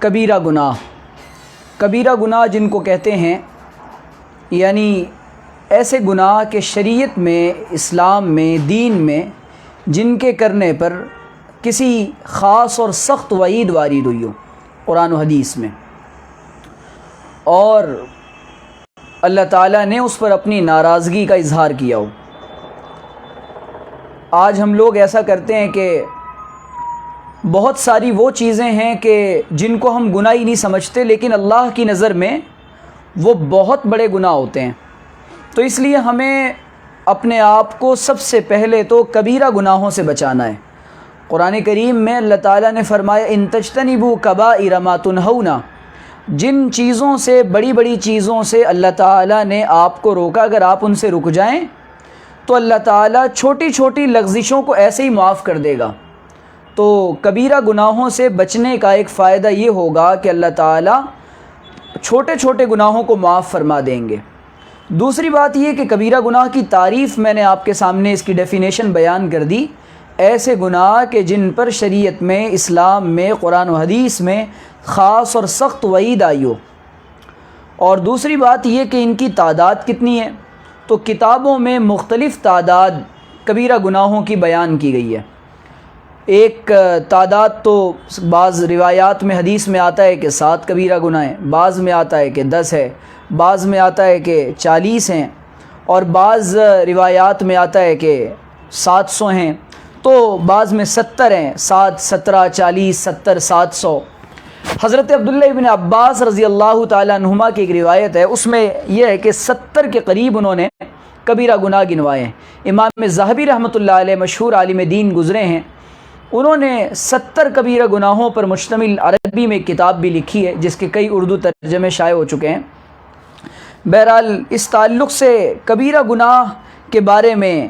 کبیرہ گناہ جن کو کہتے ہیں، یعنی ایسے گناہ کہ شریعت میں، اسلام میں، دین میں جن کے کرنے پر کسی خاص اور سخت وعید وارد ہوئی ہو قرآن و حدیث میں، اور اللہ تعالیٰ نے اس پر اپنی ناراضگی کا اظہار کیا ہو۔ آج ہم لوگ ایسا کرتے ہیں کہ بہت ساری وہ چیزیں ہیں کہ جن کو ہم گناہ ہی نہیں سمجھتے، لیکن اللہ کی نظر میں وہ بہت بڑے گناہ ہوتے ہیں۔ تو اس لیے ہمیں اپنے آپ کو سب سے پہلے تو کبیرہ گناہوں سے بچانا ہے۔ قرآن کریم میں اللہ تعالیٰ نے فرمایا ان تجتنبوا کبائر ما تنہون، جن چیزوں سے، بڑی بڑی چیزوں سے اللہ تعالیٰ نے آپ کو روکا، اگر آپ ان سے رک جائیں تو اللہ تعالیٰ چھوٹی چھوٹی لغزشوں کو ایسے ہی معاف کر دے گا۔ تو کبیرہ گناہوں سے بچنے کا ایک فائدہ یہ ہوگا کہ اللہ تعالیٰ چھوٹے چھوٹے گناہوں کو معاف فرما دیں گے۔ دوسری بات یہ کہ کبیرہ گناہ کی تعریف میں نے آپ کے سامنے اس کی ڈیفینیشن بیان کر دی، ایسے گناہ کہ جن پر شریعت میں، اسلام میں، قرآن و حدیث میں خاص اور سخت وعید آئی ہو۔ اور دوسری بات یہ کہ ان کی تعداد کتنی ہے، تو کتابوں میں مختلف تعداد کبیرہ گناہوں کی بیان کی گئی ہے۔ ایک تعداد تو بعض روایات میں، حدیث میں آتا ہے کہ 7 کبیرہ گناہ ہیں، بعض میں آتا ہے کہ 10 ہے، بعض میں آتا ہے کہ 40 ہیں، اور بعض روایات میں آتا ہے کہ 700 ہیں، تو بعض میں 70 ہیں، 7، 17، 40، 70، 700۔ حضرت عبداللہ ابن عباس رضی اللہ تعالیٰ عنہما کی ایک روایت ہے، اس میں یہ ہے کہ 70 کے قریب انہوں نے کبیرہ گناہ گنوائے ہیں۔ امام ذہبی رحمۃ اللہ علیہ مشہور عالم دین گزرے ہیں، انہوں نے 70 کبیرہ گناہوں پر مشتمل عربی میں ایک کتاب بھی لکھی ہے، جس کے کئی اردو ترجمے شائع ہو چکے ہیں۔ بہرحال اس تعلق سے کبیرہ گناہ کے بارے میں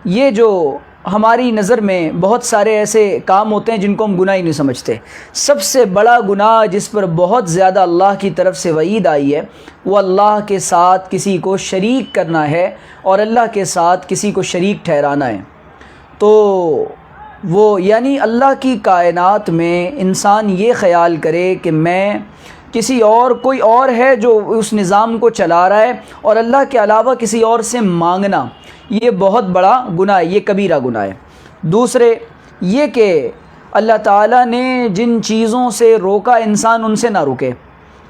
یہ جو ہماری نظر میں بہت سارے ایسے کام ہوتے ہیں جن کو ہم گناہ ہی نہیں سمجھتے، سب سے بڑا گناہ جس پر بہت زیادہ اللہ کی طرف سے وعید آئی ہے وہ اللہ کے ساتھ کسی کو شریک کرنا ہے، اور اللہ کے ساتھ کسی کو شریک ٹھہرانا ہے۔ تو وہ یعنی اللہ کی کائنات میں انسان یہ خیال کرے کہ میں کسی اور، کوئی اور ہے جو اس نظام کو چلا رہا ہے، اور اللہ کے علاوہ کسی اور سے مانگنا، یہ بہت بڑا گناہ ہے، یہ کبیرہ گناہ ہے۔ دوسرے یہ کہ اللہ تعالیٰ نے جن چیزوں سے روکا انسان ان سے نہ رکے،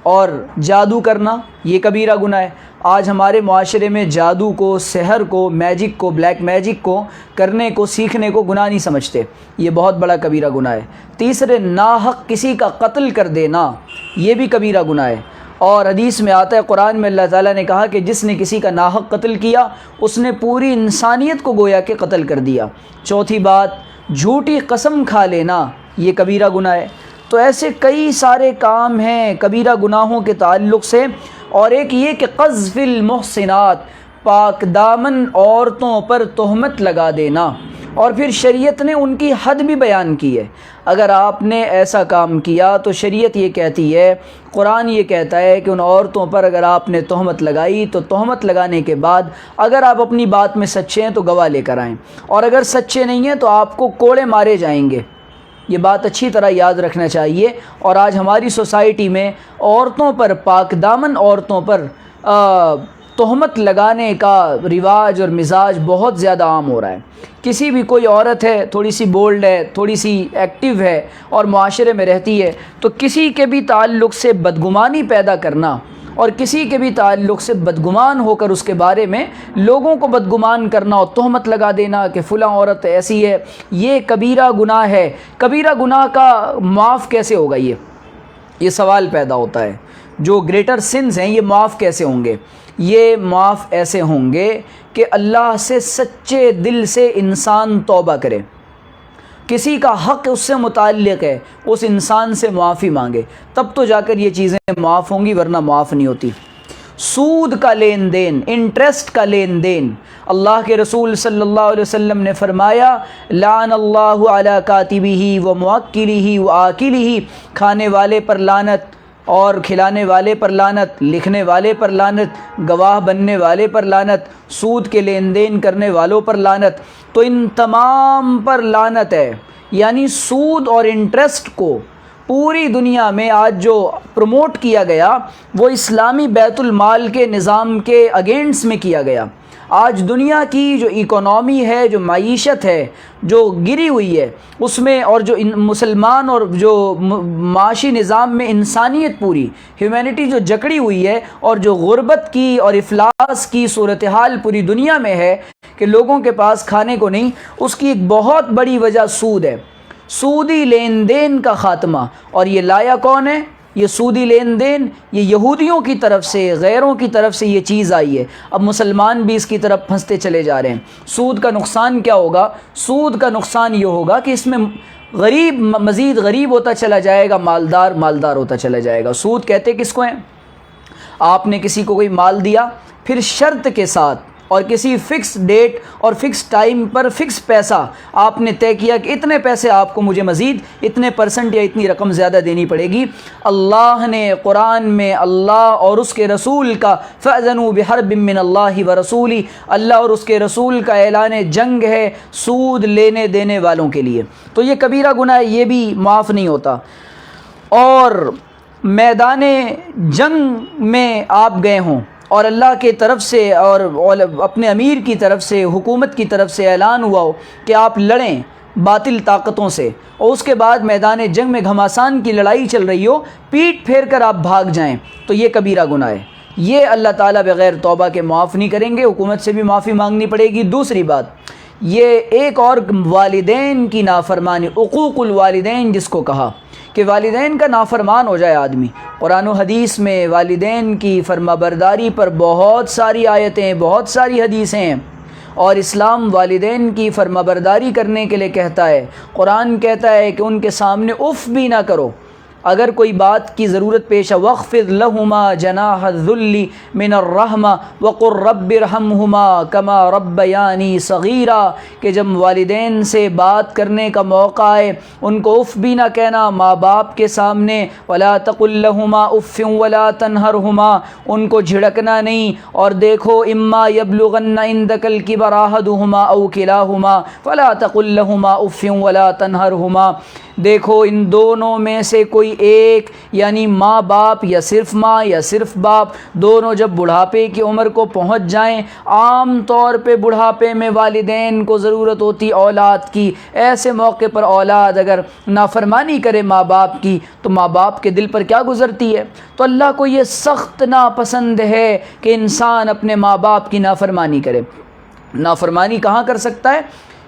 اور جادو کرنا یہ کبیرہ گناہ ہے۔ آج ہمارے معاشرے میں جادو کو، سحر کو، میجک کو، بلیک میجک کو کرنے کو، سیکھنے کو گناہ نہیں سمجھتے، یہ بہت بڑا کبیرہ گناہ ہے۔ تیسرے ناحق کسی کا قتل کر دینا، یہ بھی کبیرہ گناہ ہے، اور حدیث میں آتا ہے، قرآن میں اللہ تعالیٰ نے کہا کہ جس نے کسی کا ناحق قتل کیا اس نے پوری انسانیت کو گویا کہ قتل کر دیا۔ چوتھی بات جھوٹی قسم کھا لینا، یہ کبیرہ گناہ ہے۔ تو ایسے کئی سارے کام ہیں کبیرہ گناہوں کے تعلق سے۔ اور ایک یہ کہ قذف المحصنات، پاک دامن عورتوں پر تہمت لگا دینا، اور پھر شریعت نے ان کی حد بھی بیان کی ہے۔ اگر آپ نے ایسا کام کیا تو شریعت یہ کہتی ہے، قرآن یہ کہتا ہے کہ ان عورتوں پر اگر آپ نے تہمت لگائی تو تہمت لگانے کے بعد اگر آپ اپنی بات میں سچے ہیں تو گواہ لے کر آئیں، اور اگر سچے نہیں ہیں تو آپ کو کوڑے مارے جائیں گے۔ یہ بات اچھی طرح یاد رکھنا چاہیے۔ اور آج ہماری سوسائٹی میں عورتوں پر، پاک دامن عورتوں پر تہمت لگانے کا رواج اور مزاج بہت زیادہ عام ہو رہا ہے۔ کسی بھی کوئی عورت ہے، تھوڑی سی بولڈ ہے، تھوڑی سی ایکٹیو ہے اور معاشرے میں رہتی ہے، تو کسی کے بھی تعلق سے بدگمانی پیدا کرنا اور کسی کے بھی تعلق سے بدگمان ہو کر اس کے بارے میں لوگوں کو بدگمان کرنا اور تہمت لگا دینا کہ فلاں عورت ایسی ہے، یہ کبیرہ گناہ ہے۔ کبیرہ گناہ کا معاف کیسے ہوگا؟ یہ سوال پیدا ہوتا ہے۔ جو گریٹر سنز ہیں یہ معاف کیسے ہوں گے؟ یہ معاف ایسے ہوں گے کہ اللہ سے سچے دل سے انسان توبہ کرے، کسی کا حق اس سے متعلق ہے، اس انسان سے معافی مانگے، تب تو جا کر یہ چیزیں معاف ہوں گی، ورنہ معاف نہیں ہوتی۔ سود کا لین دین، انٹرسٹ کا لین دین، اللہ کے رسول صلی اللہ علیہ وسلم نے فرمایا لعن اللہ علی کاتبہ و موکلہ و آکلہ، کھانے والے پر لعنت اور کھلانے والے پر لعنت، لکھنے والے پر لعنت، گواہ بننے والے پر لعنت، سود کے لین دین کرنے والوں پر لعنت۔ تو ان تمام پر لعنت ہے، یعنی سود اور انٹرسٹ کو پوری دنیا میں آج جو پروموٹ کیا گیا وہ اسلامی بیت المال کے نظام کے اگینسٹ میں کیا گیا۔ آج دنیا کی جو اکانومی ہے، جو معیشت ہے، جو گری ہوئی ہے اس میں، اور جو مسلمان اور جو معاشی نظام میں انسانیت پوری ہیومینٹی جو جکڑی ہوئی ہے، اور جو غربت کی اور افلاس کی صورتحال پوری دنیا میں ہے کہ لوگوں کے پاس کھانے کو نہیں، اس کی ایک بہت بڑی وجہ سود ہے، سودی لین دین کا خاتمہ۔ اور یہ لایا کون ہے؟ یہ سودی لین دین یہ یہودیوں کی طرف سے، غیروں کی طرف سے یہ چیز آئی ہے۔ اب مسلمان بھی اس کی طرف پھنستے چلے جا رہے ہیں۔ سود کا نقصان کیا ہوگا؟ سود کا نقصان یہ ہوگا کہ اس میں غریب مزید غریب ہوتا چلا جائے گا، مالدار مالدار ہوتا چلا جائے گا۔ سود کہتے کس کو ہیں؟ آپ نے کسی کو کوئی مال دیا، پھر شرط کے ساتھ اور کسی فکس ڈیٹ اور فکس ٹائم پر فکس پیسہ آپ نے طے کیا کہ اتنے پیسے آپ کو مجھے مزید اتنے پرسنٹ یا اتنی رقم زیادہ دینی پڑے گی۔ اللہ نے قرآن میں اللہ اور اس کے رسول کا فَأْذَنُوا بِحَرْبٍ مِّنَ اللَّهِ وَرَسُولِهِ، اللہ اور اس کے رسول کا اعلان جنگ ہے سود لینے دینے والوں کے لیے۔ تو یہ کبیرہ گناہ ہے، یہ بھی معاف نہیں ہوتا۔ اور میدان جنگ میں آپ گئے ہوں اور اللہ کی طرف سے اور اپنے امیر کی طرف سے، حکومت کی طرف سے اعلان ہوا ہو کہ آپ لڑیں باطل طاقتوں سے، اور اس کے بعد میدان جنگ میں گھماسان کی لڑائی چل رہی ہو، پیٹ پھیر کر آپ بھاگ جائیں، تو یہ کبیرہ گناہ ہے۔ یہ اللہ تعالیٰ بغیر توبہ کے معاف نہیں کریں گے، حکومت سے بھی معافی مانگنی پڑے گی۔ دوسری بات، یہ ایک اور والدین کی نافرمانی، عقوق الوالدین جس کو کہا کہ والدین کا نافرمان ہو جائے آدمی۔ قرآن و حدیث میں والدین کی فرما برداری پر بہت ساری آیتیں، بہت ساری حدیثیں ہیں، اور اسلام والدین کی فرما برداری کرنے کے لیے کہتا ہے۔ قرآن کہتا ہے کہ ان کے سامنے اف بھی نہ کرو، اگر کوئی بات کی ضرورت پیش ہے، وَاخْفِضْ لَهُمَا جَنَاحَ الذُّلِّ مِنَ الرَّحْمَةِ وَقُلْ رَبِّ ارْحَمْهُمَا كَمَا رَبَّيَانِي صَغِيرًا، کہ جب والدین سے بات کرنے کا موقع آئے ان کو اف بھی نہ کہنا ماں باپ کے سامنے، وَلَا تَقُلْ لَهُمَا اُفٍّ وَلَا تَنْهَرْهُمَا، ان کو جھڑکنا نہیں، اور دیکھو اما يَبْلُغَنَّ عِندَكَ الْكِبَرَ أَحَدُهُمَا أَوْ كِلَاهُمَا فَلَا تَقُلْ لَهُمَا اُفٍّ وَلَا تَنْهَرْهُمَا، دیکھو ان دونوں میں سے کوئی ایک، یعنی ماں باپ یا صرف ماں یا صرف باپ، دونوں جب بڑھاپے کی عمر کو پہنچ جائیں، عام طور پہ بڑھاپے میں والدین کو ضرورت ہوتی اولاد کی، ایسے موقع پر اولاد اگر نافرمانی کرے ماں باپ کی تو ماں باپ کے دل پر کیا گزرتی ہے؟ تو اللہ کو یہ سخت ناپسند ہے کہ انسان اپنے ماں باپ کی نافرمانی کرے۔ نافرمانی کہاں کر سکتا ہے؟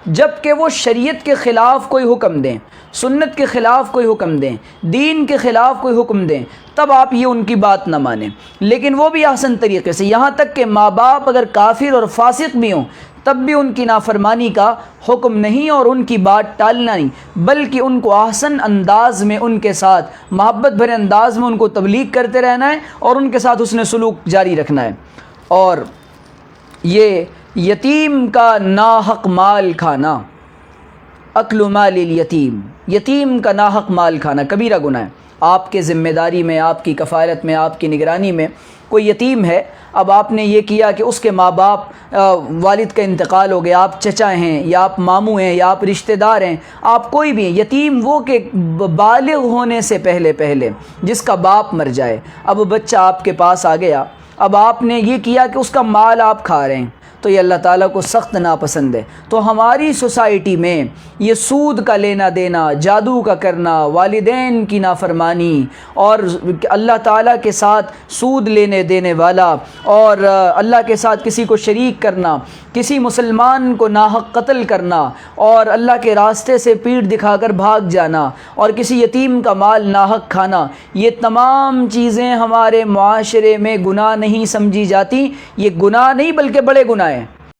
جب کہ وہ شریعت کے خلاف کوئی حکم دیں، سنت کے خلاف کوئی حکم دیں، دین کے خلاف کوئی حکم دیں، تب آپ یہ ان کی بات نہ مانیں، لیکن وہ بھی احسن طریقے سے، یہاں تک کہ ماں باپ اگر کافر اور فاسق بھی ہوں تب بھی ان کی نافرمانی کا حکم نہیں اور ان کی بات ٹالنا نہیں، بلکہ ان کو احسن انداز میں، ان کے ساتھ محبت بھرے انداز میں ان کو تبلیغ کرتے رہنا ہے اور ان کے ساتھ حسن سلوک جاری رکھنا ہے۔ اور یہ یتیم کا ناحق مال کھانا، اکل مال الیتیم، یتیم کا ناحق مال کھانا کبیرہ گناہ ہے۔ آپ کے ذمہ داری میں، آپ کی کفالت میں، آپ کی نگرانی میں کوئی یتیم ہے، اب آپ نے یہ کیا کہ اس کے ماں باپ والد کا انتقال ہو گیا، آپ چچا ہیں یا آپ ماموں ہیں یا آپ رشتہ دار ہیں، آپ کوئی بھی ہیں، یتیم وہ کہ بالغ ہونے سے پہلے جس کا باپ مر جائے، اب بچہ آپ کے پاس آ گیا، اب آپ نے یہ کیا کہ اس کا مال آپ کھا رہے ہیں، تو یہ اللہ تعالیٰ کو سخت ناپسند ہے۔ تو ہماری سوسائٹی میں یہ سود کا لینا دینا، جادو کا کرنا، والدین کی نافرمانی اور اللہ تعالیٰ کے ساتھ سود لینے دینے والا اور اللہ کے ساتھ کسی کو شریک کرنا، کسی مسلمان کو ناحق قتل کرنا اور اللہ کے راستے سے پیٹھ دکھا کر بھاگ جانا اور کسی یتیم کا مال ناحق کھانا، یہ تمام چیزیں ہمارے معاشرے میں گناہ نہیں سمجھی جاتی، یہ گناہ نہیں بلکہ بڑے گناہ ہیں۔